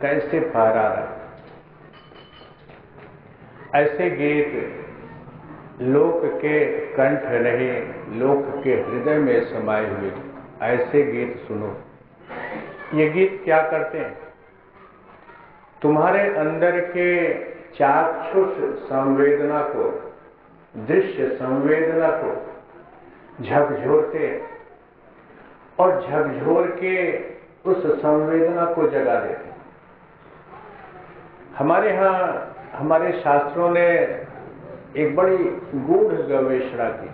कैसे फहरा रहा। ऐसे गीत लोक के कंठ रहे, लोक के हृदय में समाये हुए, ऐसे गीत सुनो। ये गीत क्या करते हैं? तुम्हारे अंदर के चाक्षुष संवेदना को, दृश्य संवेदना को झकझोरते और झकझोर के उस संवेदना को जगा देते। हमारे यहाँ हमारे शास्त्रों ने एक बड़ी गूढ़ गवेषणा की।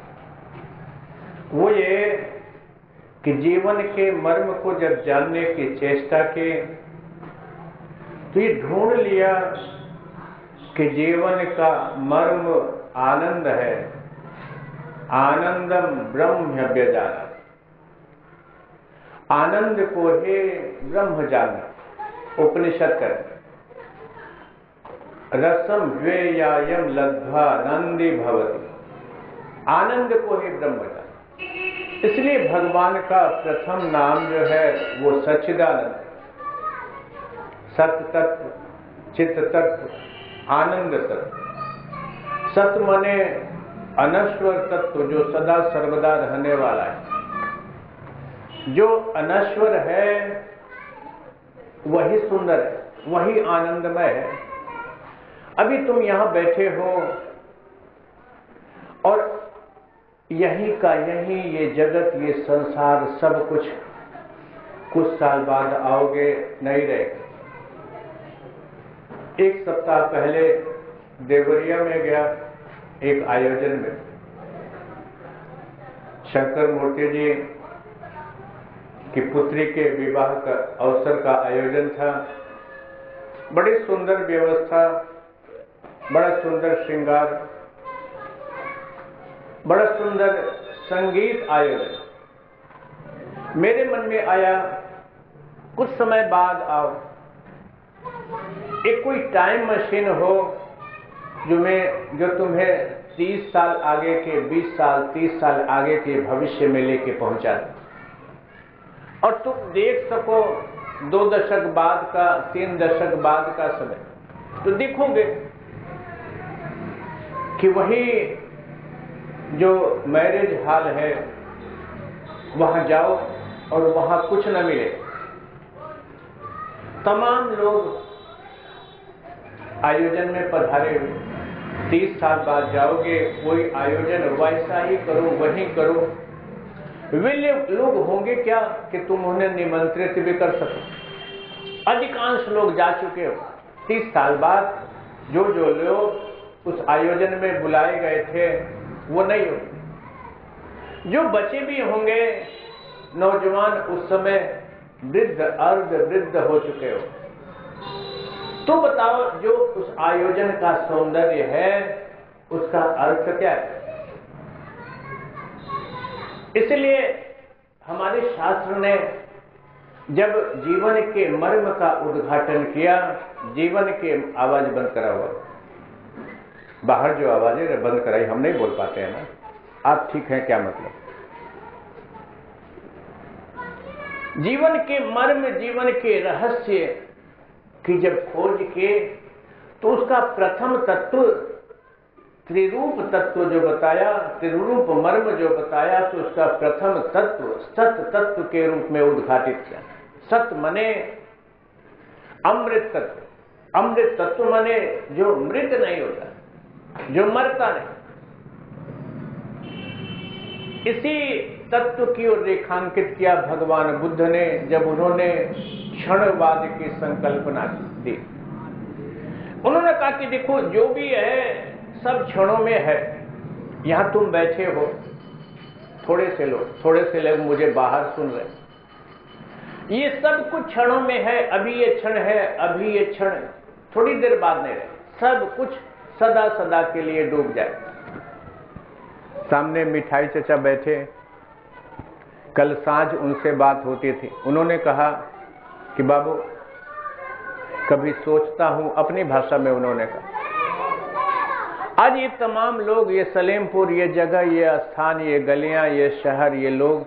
वो ये कि जीवन के मर्म को जब जानने की चेष्टा की तो ये ढूंढ लिया कि जीवन का मर्म आनंद है। आनंदम ब्रह्म व्यजानत, आनंद को ही ब्रह्म जाना। उपनिषद कहते रसम द्वेयायम लब्ध्वा नंदी भवति, आनंद को ही ब्रह्म जाना। इसलिए भगवान का प्रथम नाम जो है वो सच्चिदानंद, सत्य तत्व, चित्त तत्व, आनंद तत्व। सत माने अनश्वर तत्व जो सदा सर्वदा रहने वाला है। जो अनश्वर है वही सुंदर है, वही आनंदमय है। अभी तुम यहां बैठे हो और यही का यही ये जगत, ये संसार, सब कुछ साल बाद आओगे, नहीं रहेगा। एक सप्ताह पहले देवरिया में गया एक आयोजन में, शंकर मूर्ति जी की पुत्री के विवाह का अवसर का आयोजन था। बड़ी सुंदर व्यवस्था, बड़ा सुंदर श्रृंगार, बड़ा सुंदर संगीत आयोजन। मेरे मन में आया कुछ समय बाद आओ, एक कोई टाइम मशीन हो जो तुम्हें 30 साल आगे के, 20 साल 30 साल आगे के भविष्य में लेके पहुंचा दे और तुम देख सको 2 दशक बाद का, 3 दशक बाद का समय। तो देखोगे कि वही जो मैरिज हॉल है वहां जाओ और वहां कुछ न मिले। तमाम लोग आयोजन में पधारे हुए। 30 साल बाद जाओगे, कोई आयोजन वैसा ही करो, वही करो। वे लोग होंगे क्या कि तुम उन्हें निमंत्रित भी कर सको। अधिकांश लोग जा चुके हो। 30 साल बाद जो लोग उस आयोजन में बुलाए गए थे वो नहीं होंगे। जो बचे भी होंगे नौजवान, उस समय वृद्ध, अर्ध वृद्ध हो चुके हो। तो बताओ, जो उस आयोजन का सौंदर्य है उसका अर्थ क्या है? इसलिए हमारे शास्त्र ने जब जीवन के मर्म का उद्घाटन किया, जीवन के आवाज बंद करा हुआ, बाहर जो आवाजें बंद कराई, हम नहीं बोल पाते हैं ना। आप ठीक हैं, क्या मतलब? जीवन के मर्म, जीवन के रहस्य की जब खोज किए तो उसका प्रथम तत्व, त्रिरूप तत्व जो बताया, त्रिरूप मर्म जो बताया, तो उसका प्रथम तत्व सत तत्व के रूप में उद्घाटित किया। सत मने अमृत तत्व। अमृत तत्व मने जो मृत नहीं होता, जो मरता नहीं। इसी तत्व की ओर रेखांकित किया भगवान बुद्ध ने जब उन्होंने क्षणवाद की संकल्पना दी। उन्होंने कहा कि देखो, जो भी है सब क्षणों में है। यहां तुम बैठे हो, थोड़े से लोग मुझे बाहर सुन रहे। ये सब कुछ क्षणों में है। अभी ये क्षण है, अभी ये क्षण थोड़ी देर बाद नहीं रहे। सब कुछ सदा सदा के लिए डूब जाए। सामने मिठाई चचा बैठे, कल सांझ उनसे बात होती थी। उन्होंने कहा कि बाबू, कभी सोचता हूं, अपनी भाषा में उन्होंने कहा, आज ये तमाम लोग, ये सलेमपुर, ये जगह, ये स्थान, ये गलियां, ये शहर, ये लोग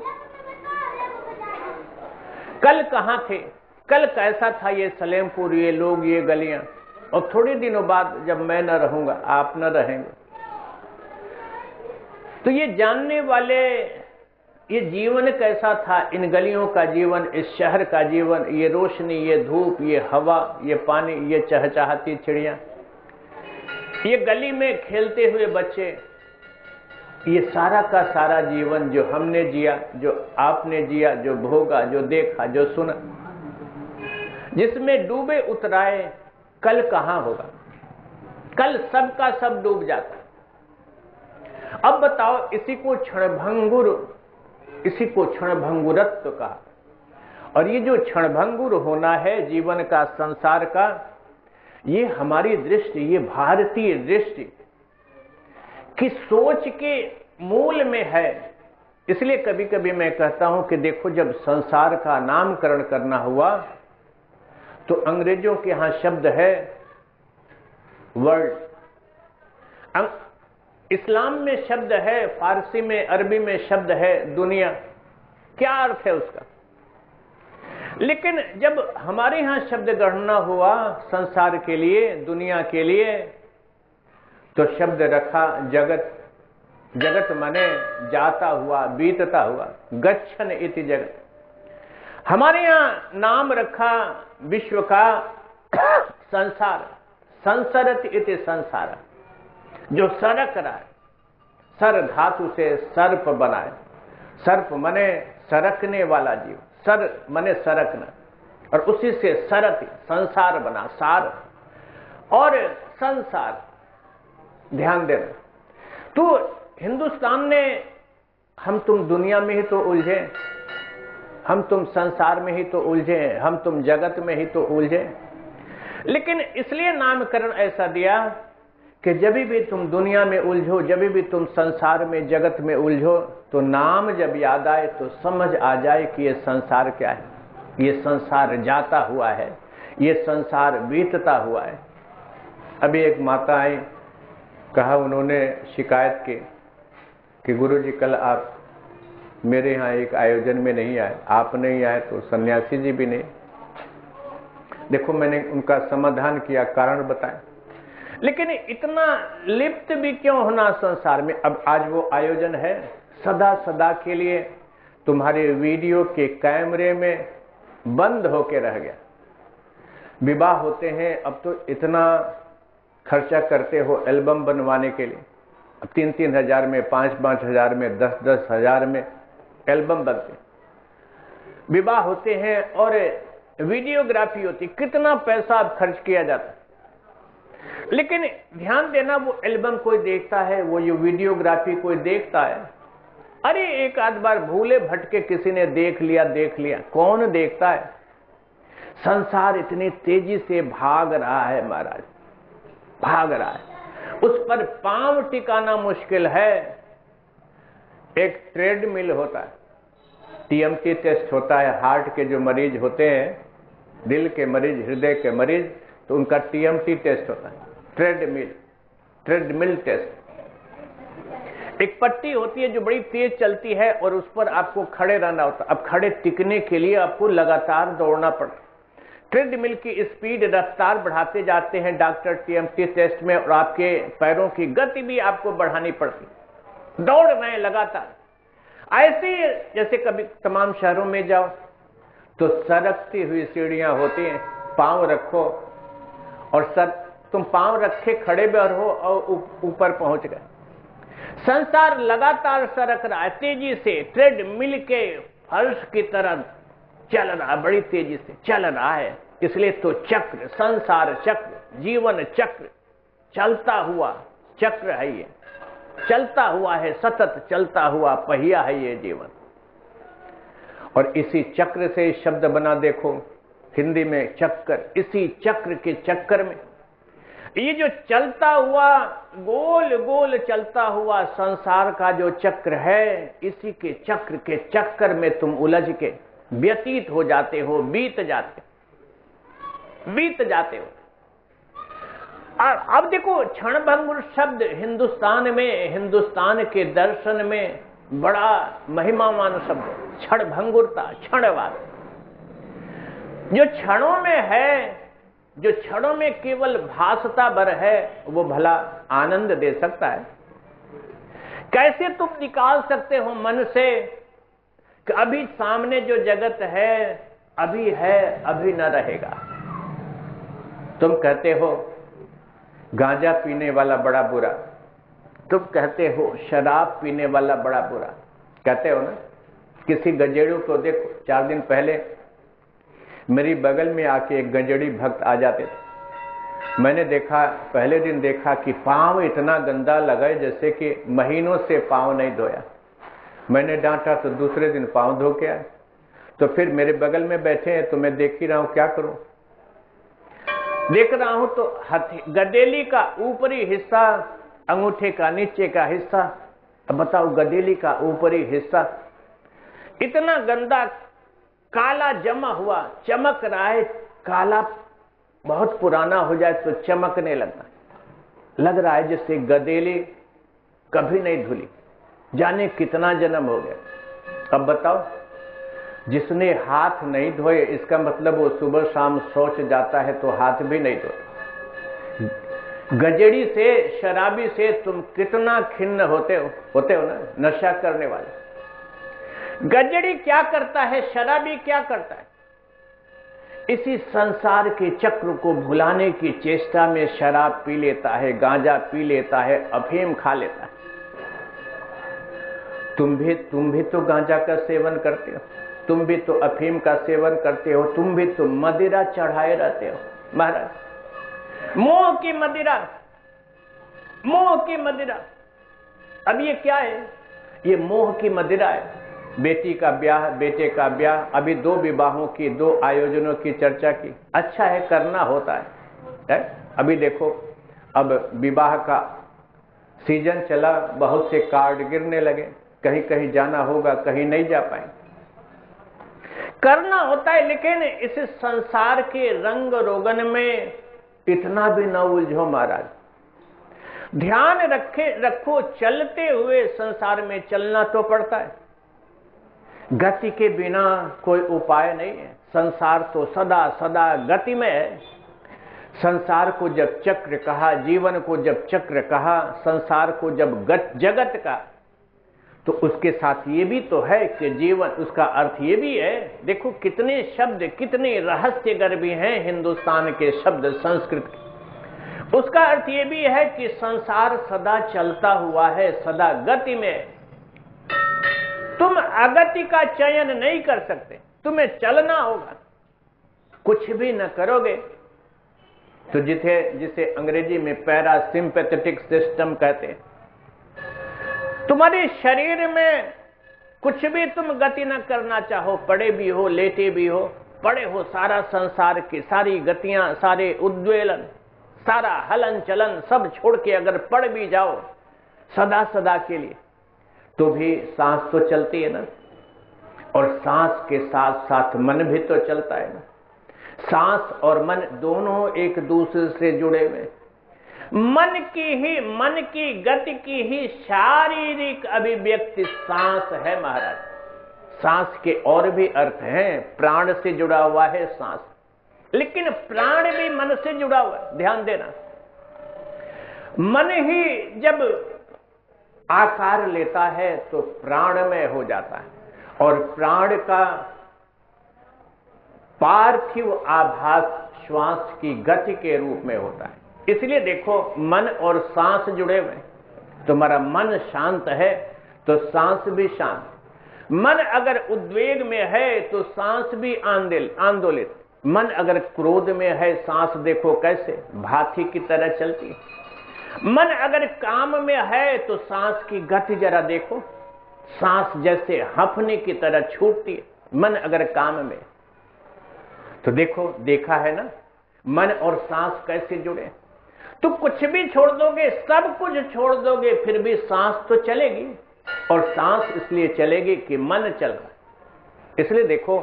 कल कहां थे? कल कैसा था ये सलेमपुर, ये लोग, ये गलियां, और थोड़े दिनों बाद जब मैं न रहूंगा, आप न रहेंगे, तो ये जानने वाले ये जीवन कैसा था, इन गलियों का जीवन, इस शहर का जीवन, ये रोशनी, ये धूप, ये हवा, ये पानी, ये चहचहाती चिड़िया, ये गली में खेलते हुए बच्चे, ये सारा का सारा जीवन जो हमने जिया, जो आपने जिया, जो भोगा, जो देखा, जो सुना, जिसमें डूबे उतराए, कल कहां होगा? कल सब का सब डूब जाता। अब बताओ, इसी को क्षणभंगुरत्व कहा। और ये जो क्षणभंगुर होना है जीवन का, संसार का, ये हमारी दृष्टि, ये भारतीय दृष्टि की सोच के मूल में है। इसलिए कभी कभी मैं कहता हूं कि देखो, जब संसार का नामकरण करना हुआ तो अंग्रेजों के यहां शब्द है वर्ल्ड, इस्लाम में शब्द है, फारसी में, अरबी में शब्द है दुनिया। क्या अर्थ है उसका? लेकिन जब हमारे यहां शब्द गढ़ना हुआ संसार के लिए, दुनिया के लिए, तो शब्द रखा जगत। जगत माने जाता हुआ, बीतता हुआ, गच्छन इति जगत। हमारे यहां नाम रखा विश्व का संसार, संसरत इति संसार, जो सरक रहा है। सर धातु से सर्प बनाए, सर्प मने सरकने वाला जीव, सर मने सरकना, और उसी से सरत संसार बना, सार और संसार। ध्यान देना। तो हिंदुस्तान ने हम तुम दुनिया में ही तो उलझे, हम तुम संसार में ही तो उलझे, हम तुम जगत में ही तो उलझे। लेकिन इसलिए नामकरण ऐसा दिया कि जब भी तुम दुनिया में उलझो, जब भी तुम संसार में, जगत में उलझो, तो नाम जब याद आए तो समझ आ जाए कि ये संसार क्या है। ये संसार जाता हुआ है, ये संसार बीतता हुआ है। अभी एक माता आई, कहा उन्होंने शिकायत की कि गुरुजी कल आप मेरे यहाँ एक आयोजन में नहीं आए, आप नहीं आए तो सन्यासी जी भी नहीं। देखो, मैंने उनका समाधान किया, कारण बताएं। लेकिन इतना लिप्त भी क्यों होना संसार में? अब आज वो आयोजन है, सदा सदा के लिए तुम्हारे वीडियो के कैमरे में बंद होके रह गया। विवाह होते हैं, अब तो इतना खर्चा करते हो एल्बम बनवाने के लिए, अब 3-3 हजार में, 5-5 हजार में, 10-10 हजार में एल्बम बनते। विवाह होते हैं और वीडियोग्राफी होती, कितना पैसा अब खर्च किया जाता। लेकिन ध्यान देना, वो एल्बम कोई देखता है, वो जो वीडियोग्राफी कोई देखता है? अरे एक आध बार भूले भटके किसी ने देख लिया, कौन देखता है? संसार इतनी तेजी से भाग रहा है महाराज, भाग रहा है, उस पर पांव टिकाना मुश्किल है। एक ट्रेडमिल होता है, टीएमटी टेस्ट होता है, हार्ट के जो मरीज होते हैं, दिल के मरीज, हृदय के मरीज, तो उनका टीएमटी टेस्ट होता है, ट्रेडमिल टेस्ट। एक पट्टी होती है जो बड़ी तेज चलती है और उस पर आपको खड़े रहना होता है। अब खड़े टिकने के लिए आपको लगातार दौड़ना पड़ता है। ट्रेडमिल की स्पीड, रफ्तार बढ़ाते जाते हैं डॉक्टर टीएमटी टेस्ट में, और आपके पैरों की गति भी आपको बढ़ानी पड़ती, दौड़ रहे हैं लगातार। ऐसे जैसे कभी तमाम शहरों में जाओ तो सरकती हुई सीढ़ियां होती हैं, पांव रखो और सर, तुम पांव रखे खड़े भी रहो और ऊपर पहुंच गए। संसार लगातार सरक रहा है, तेजी से ट्रेडमिल के फर्श की तरह चल रहा है, बड़ी तेजी से चल रहा है। इसलिए तो चक्र, संसार चक्र, जीवन चक्र, चलता हुआ चक्र है ये, चलता हुआ है, सतत चलता हुआ पहिया है ये जीवन। और इसी चक्र से शब्द बना, देखो हिंदी में चक्कर, इसी चक्र के चक्कर में ये जो चलता हुआ, गोल गोल चलता हुआ संसार का जो चक्र है, इसी के चक्कर में तुम उलझ के व्यतीत हो जाते हो, बीत जाते हो। और अब देखो, क्षणभंगुर शब्द हिंदुस्तान में, हिंदुस्तान के दर्शन में बड़ा महिमावान शब्द, क्षणभंगुरता, क्षणवाद। जो क्षणों में है, जो क्षणों में केवल भासता भर है, वो भला आनंद दे सकता है? कैसे तुम निकाल सकते हो मन से कि अभी सामने जो जगत है अभी है, अभी न रहेगा? तुम कहते हो गांजा पीने वाला बड़ा बुरा, तुम कहते हो शराब पीने वाला बड़ा बुरा, कहते हो ना? किसी गजेड़ू को देखो, 4 दिन पहले मेरी बगल में आके एक गजेड़ी भक्त आ जाते थे। मैंने देखा, पहले दिन देखा कि पांव इतना गंदा लगा जैसे कि महीनों से पांव नहीं धोया। मैंने डांटा तो दूसरे दिन पांव धो के आए। तो फिर मेरे बगल में बैठे हैं तो मैं देख ही रहा हूं, क्या करूं? देख रहा हूं तो गदेली का ऊपरी हिस्सा, अंगूठे का नीचे का हिस्सा, अब बताओ गदेली का ऊपरी हिस्सा इतना गंदा काला जमा हुआ, चमक रहा है। काला बहुत पुराना हो जाए तो चमकने लगता, लग रहा है जैसे गदेली कभी नहीं धुली, जाने कितना जन्म हो गया। अब बताओ, जिसने हाथ नहीं धोए, इसका मतलब वो सुबह शाम शौच जाता है तो हाथ भी नहीं धोता। गजेड़ी से, शराबी से तुम कितना खिन्न होते हो ना, नशा करने वाले। गजेड़ी क्या करता है, शराबी क्या करता है? इसी संसार के चक्र को भुलाने की चेष्टा में शराब पी लेता है, गांजा पी लेता है, अफीम खा लेता है। तुम भी तो गांजा का सेवन करते हो, तुम भी तो अफीम का सेवन करते हो, तुम भी तो मदिरा चढ़ाए रहते हो। महाराज, मोह की मदिरा, मोह की मदिरा। अब ये क्या है? ये मोह की मदिरा है। बेटी का ब्याह, बेटे का ब्याह, अभी 2 विवाहों की, 2 आयोजनों की चर्चा की। अच्छा है, करना होता है? अभी देखो, अब विवाह का सीजन चला, बहुत से कार्ड गिरने लगे, कहीं कहीं जाना होगा, कहीं नहीं जा पाए। करना होता है, लेकिन इस संसार के रंग रोगन में इतना भी न उलझो महाराज। ध्यान रखो, चलते हुए संसार में चलना तो पड़ता है, गति के बिना कोई उपाय नहीं है। संसार तो सदा सदा गति में है। संसार को जब चक्र कहा, जीवन को जब चक्र कहा, संसार को जब जगत का, तो उसके साथ ये भी तो है कि जीवन, उसका अर्थ ये भी है। देखो कितने शब्द, कितने रहस्य गर्भी हैं हिंदुस्तान के शब्द, संस्कृत के। उसका अर्थ ये भी है कि संसार सदा चलता हुआ है, सदा गति में। तुम अगति का चयन नहीं कर सकते, तुम्हें चलना होगा। कुछ भी न करोगे तो जिसे अंग्रेजी में पैरासिम्पैथेटिक सिस्टम कहते हैं, तुम्हारे शरीर में कुछ भी तुम गति न करना चाहो, पड़े भी हो, लेटे भी हो, पड़े हो, सारा संसार की सारी गतियां, सारे उद्वेलन, सारा हलन चलन सब छोड़ के अगर पड़ भी जाओ सदा सदा के लिए, तो भी सांस तो चलती है ना। और सांस के साथ साथ मन भी तो चलता है ना। सांस और मन दोनों एक दूसरे से जुड़े हुए। मन की गति की ही शारीरिक अभिव्यक्ति सांस है महाराज। सांस के और भी अर्थ हैं, प्राण से जुड़ा हुआ है सांस, लेकिन प्राण भी मन से जुड़ा हुआ है, ध्यान देना। मन ही जब आकार लेता है तो प्राणमय हो जाता है, और प्राण का पार्थिव आभास श्वास की गति के रूप में होता है। इसलिए देखो, मन और सांस जुड़े हुए। तुम्हारा मन शांत है तो सांस भी शांत। मन अगर उद्वेग में है तो सांस भी आंदोलित। मन अगर क्रोध में है, सांस देखो कैसे भाथी की तरह चलती है। मन अगर काम में है तो सांस की गति जरा देखो, सांस जैसे हंफने की तरह छूटती है। मन अगर काम में, तो देखो, देखा है ना मन और सांस कैसे जुड़े। तो कुछ भी छोड़ दोगे, सब कुछ छोड़ दोगे, फिर भी सांस तो चलेगी। और सांस इसलिए चलेगी कि मन चल रहा है। इसलिए देखो,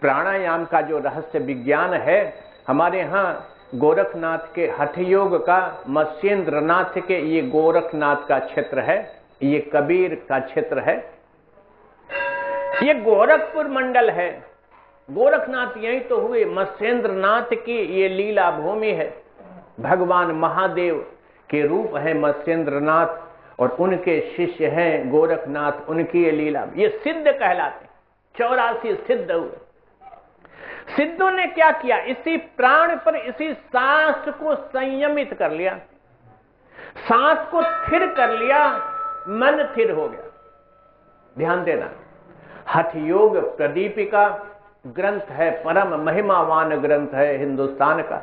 प्राणायाम का जो रहस्य विज्ञान है, हमारे यहाँ गोरखनाथ के हठ योग का, मत्स्येंद्रनाथ के, ये गोरखनाथ का क्षेत्र है, ये कबीर का क्षेत्र है, ये गोरखपुर मंडल है। गोरखनाथ यही तो हुए, मत्स्येंद्रनाथ की ये लीला भूमि है। भगवान महादेव के रूप है मत्स्येंद्रनाथ और उनके शिष्य हैं गोरखनाथ, उनकी ये लीला, ये सिद्ध कहलाते। 84 सिद्ध हुए। सिद्धों ने क्या किया, इसी प्राण पर, इसी सांस को संयमित कर लिया, सांस को स्थिर कर लिया, मन स्थिर हो गया। ध्यान देना, हठ योग प्रदीपिका ग्रंथ है, परम महिमावान ग्रंथ है हिंदुस्तान का।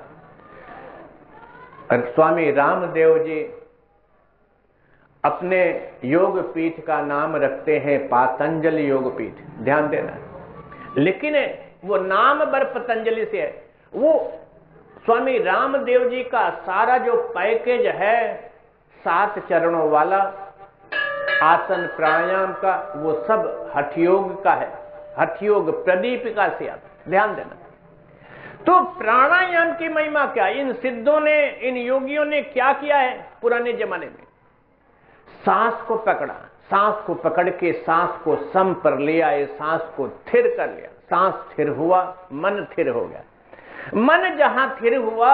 और स्वामी रामदेव जी अपने योग पीठ का नाम रखते हैं पातंजलि योग पीठ। ध्यान देना, लेकिन वो नाम बर पतंजलि से है। वो स्वामी रामदेव जी का सारा जो पैकेज है 7 चरणों वाला आसन प्राणायाम का, वो सब हठयोग का है, हठयोग प्रदीपिका से आता। ध्यान देना, तो प्राणायाम की महिमा क्या, इन सिद्धों ने, इन योगियों ने क्या किया है पुराने जमाने में, सांस को पकड़ा, सांस को पकड़ के सांस को सम पर ले आए, सांस को स्थिर कर लिया, सांस स्थिर हुआ, मन स्थिर हो गया। मन जहां स्थिर हुआ,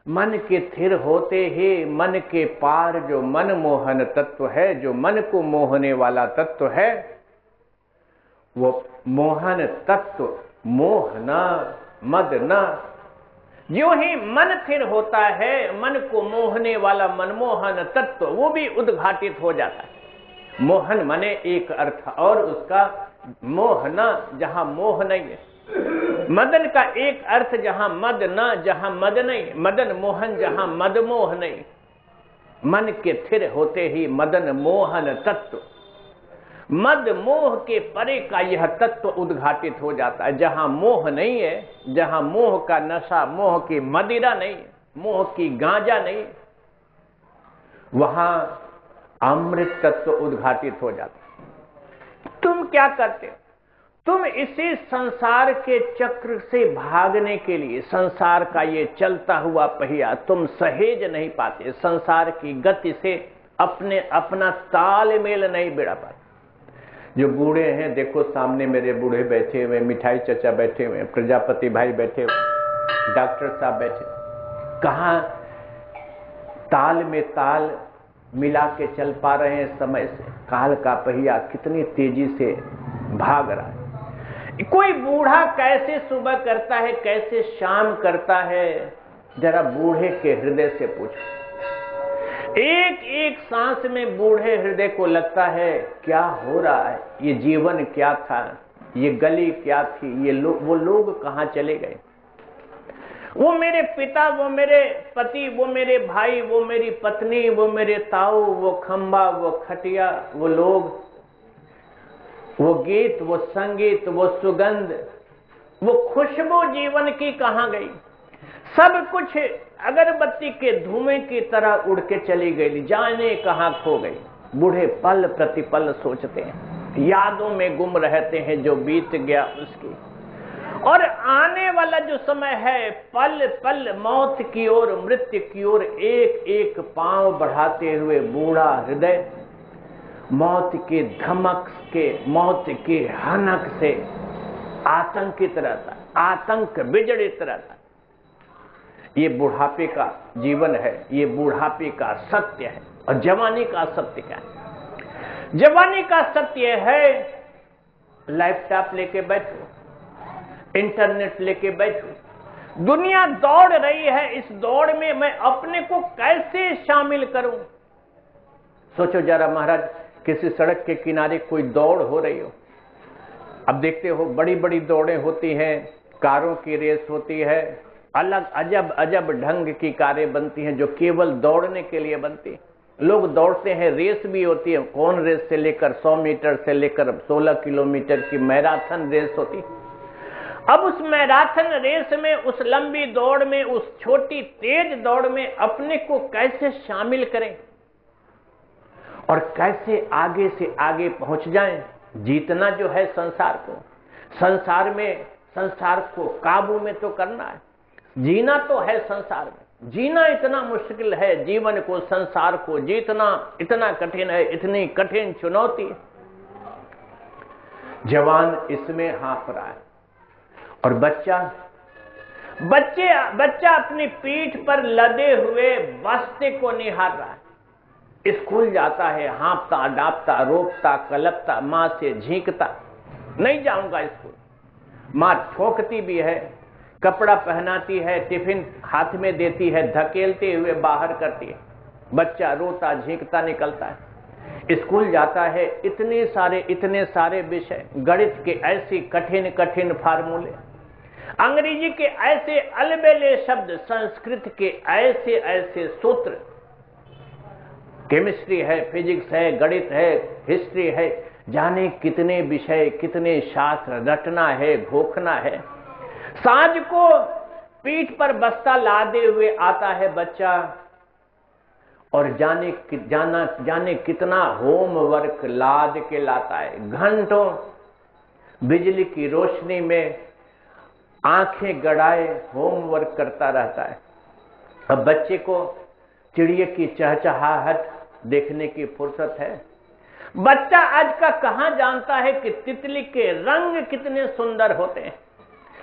मन के स्थिर होते ही मन के पार जो मनमोहन तत्व है, जो मन को मोहने वाला तत्व है, वो मोहन तत्व, मोहना मदना, जो ही मन स्थिर होता है, मन को मोहने वाला मनमोहन तत्व वो भी उद्घाटित हो जाता है। मोहन मने एक अर्थ और उसका मोहना, जहां मोह नहीं है। मदन का एक अर्थ, जहां मद न, जहां मद नहीं, मदन मोहन, जहां मद मोह नहीं। मन के स्थिर होते ही मदन मोहन तत्व, मद मोह के परे का यह तत्व उद्घाटित हो जाता है। जहां मोह नहीं है, जहां मोह का नशा, मोह की मदिरा नहीं, मोह की गांजा नहीं, वहां अमृत तत्व उद्घाटित हो जाता है। तुम क्या करते हो, तुम इसी संसार के चक्र से भागने के लिए, संसार का ये चलता हुआ पहिया तुम सहेज नहीं पाते, संसार की गति से अपना तालमेल नहीं बिड़ा पाते। जो बूढ़े हैं, देखो सामने मेरे बूढ़े बैठे हुए, मिठाई चचा बैठे हुए, प्रजापति भाई बैठे हुए, डॉक्टर साहब बैठे, कहां ताल में ताल मिला के चल पा रहे हैं समय से। काल का पहिया कितनी तेजी से भाग रहा है। कोई बूढ़ा कैसे सुबह करता है, कैसे शाम करता है, जरा बूढ़े के हृदय से पूछो। एक एक सांस में बूढ़े हृदय को लगता है क्या हो रहा है, ये जीवन क्या था, ये गली क्या थी, वो लोग कहां चले गए, वो मेरे पिता, वो मेरे पति, वो मेरे भाई, वो मेरी पत्नी, वो मेरे ताऊ, वो खंबा, वो खटिया, वो लोग, वो गीत, वो संगीत, वो सुगंध, वो खुशबू जीवन की कहां गई। सब कुछ अगरबत्ती के धुएं की तरह उड़ के चली गई, जाने कहां खो गई। बूढ़े पल प्रतिपल सोचते हैं, यादों में गुम रहते हैं जो बीत गया उसकी, और आने वाला जो समय है, पल पल मौत की ओर, मृत्यु की ओर एक एक पांव बढ़ाते हुए बूढ़ा हृदय मौत के धमक के, मौत के हनक से आतंकित रहता, आतंक विजड़ित रहता। ये बुढ़ापे का जीवन है, ये बुढ़ापे का सत्य है। और जवानी का सत्य क्या है? जवानी का सत्य है, लैपटॉप लेके बैठो, इंटरनेट लेके बैठो, दुनिया दौड़ रही है, इस दौड़ में मैं अपने को कैसे शामिल करूं। सोचो जरा महाराज, किसी सड़क के किनारे कोई दौड़ हो रही हो, अब देखते हो बड़ी बड़ी दौड़ें होती हैं, कारों की रेस होती है, अलग अजब अजब ढंग की कारें बनती हैं जो केवल दौड़ने के लिए बनती। लोग दौड़ते हैं, रेस भी होती है, कौन रेस से लेकर 100 मीटर से लेकर 16 किलोमीटर की मैराथन रेस होती। अब उस मैराथन रेस में, उस लंबी दौड़ में, उस छोटी तेज दौड़ में अपने को कैसे शामिल करें और कैसे आगे से आगे पहुंच जाएं। जीतना जो है संसार को, संसार में, संसार को काबू में तो करना है, जीना तो है संसार में। जीना इतना मुश्किल है, जीवन को, संसार को जीतना इतना कठिन है, इतनी कठिन चुनौती। जवान इसमें हाँफ रहा है, और बच्चा अपनी पीठ पर लदे हुए बस्ते को निहार रहा है। स्कूल जाता है, हाँफता डांपता, रोकता कलपता, मां से झींकता, नहीं जाऊंगा स्कूल। मां ठोकती भी है, कपड़ा पहनाती है, टिफिन हाथ में देती है, धकेलते हुए बाहर करती है। बच्चा रोता झींकता निकलता है। स्कूल जाता है, इतने सारे विषय, गणित के ऐसे कठिन कठिन फार्मूले, अंग्रेजी के ऐसे अलबेले शब्द, संस्कृत के ऐसे ऐसे सूत्र, केमिस्ट्री है, फिजिक्स है, गणित है, हिस्ट्री है, जाने कितने विषय, कितने शास्त्र रटना है, घोखना है। सांझ को पीठ पर बस्ता लादे हुए आता है बच्चा, और जाने कितना होमवर्क लाद के लाता है। घंटों बिजली की रोशनी में आंखें गड़ाए होमवर्क करता रहता है। अब बच्चे को चिड़िया की चहचहाहट देखने की फुर्सत है। बच्चा आज का कहां जानता है कि तितली के रंग कितने सुंदर होते हैं।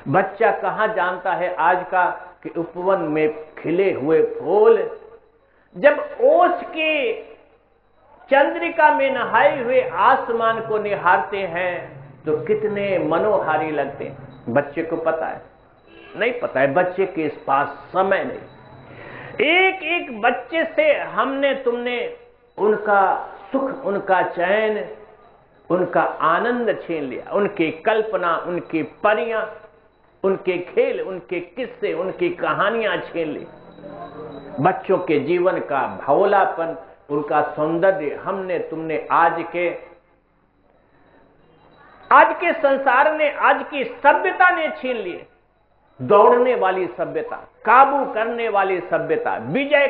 बच्चा कहां जानता है आज का कि उपवन में खिले हुए फूल जब ओस के चंद्रिका में नहाए हुए आसमान को निहारते हैं तो कितने मनोहारी लगते हैं। बच्चे को पता है? नहीं पता है। बच्चे के इस पास समय नहीं। एक एक बच्चे से हमने तुमने उनका सुख, उनका चैन, उनका आनंद छीन लिया। उनकी कल्पना, उनकी परियां, उनके खेल, उनके किस्से, उनकी कहानियां छीन ली। बच्चों के जीवन का भोलापन, उनका सौंदर्य हमने तुमने आज के संसार ने, आज की सभ्यता ने छीन लिए। दौड़ने वाली सभ्यता, काबू करने वाली सभ्यता, विजय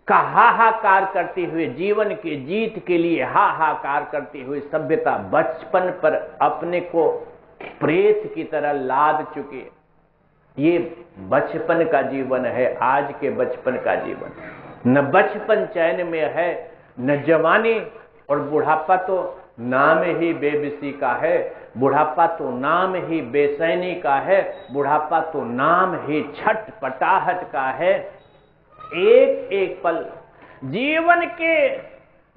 का हाहाकार करती हुई, जीवन की जीत के लिए हाहाकार करती हुई सभ्यता बचपन पर अपने को प्रेत की तरह लाद चुकी है। ये बचपन का जीवन है, आज के बचपन का जीवन। न बचपन चैन में है, न जवानी, और बुढ़ापा तो नाम ही बेबसी का है। बुढ़ापा तो नाम ही बेचैनी का है। बुढ़ापा तो नाम ही छटपटाहट का है। एक एक पल जीवन के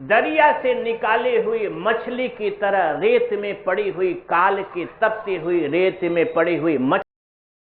दरिया से निकाले हुई मछली की तरह रेत में पड़ी हुई, काल की तपती हुई रेत में पड़ी हुई मछली